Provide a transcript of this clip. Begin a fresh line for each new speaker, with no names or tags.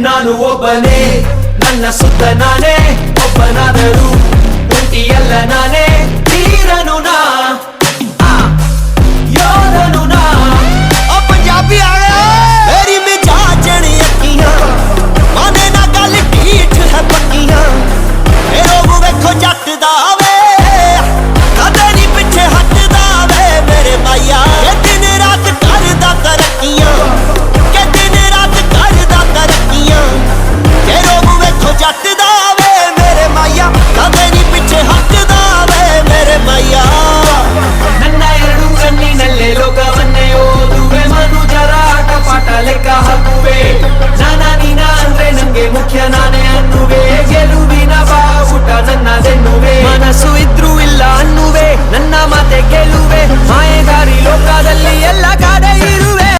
ನಾನು ಒಬ್ಬನೇ ನನ್ನ ಸುತ್ತ ನಾನೇ ಒಬ್ಬನಾದರೂ ಉಂಟಿಯಲ್ಲ ನಾನೇ ತೀರನು ನಾ ಯೋಧನು ನಾ
ओ पंजाबी आले मेरी मिजाजन अखियां माने ना गल ढीठ है पक्कियां ए लोग वेखो जट दा वे कदे नहीं पिछे हटदा वे मेरे माया के दिन रात करदा तरक्कियां के दिन रात करदा तरक्कियां ए लोग वेखो जट दा वे मेरे माया कदे नहीं पिछे हटदा वे मेरे माया
ನನ್ನ ಎರಡು ಕಣ್ಣಿನಲ್ಲೇ ಲೋಕವನ್ನೇ ಓದುವೆ ಮನುಜರ ಆಟ ಪಾಠ ಲೆಕ್ಕ ಹಾಕುವೆ ನಾನಾ ನೀನ ಅಂದ್ರೆ ನಂಗೆ ಮುಖ್ಯ ನಾನೇ ಅನ್ನುವೆ ಗೆಲುವಿನ ಬಾವುಟ ನನ್ನದೆನ್ನುವೆ ಮನಸ್ಸು ಇದ್ರೂ ಇಲ್ಲ ಅನ್ನುವೆ ನನ್ನ ಮಾತೆ ಗೆಲುವೆ ಮಾಯೆದಾರಿ ಲೋಕದಲ್ಲಿ ಎಲ್ಲ ಕಡೆ ಇರುವೆ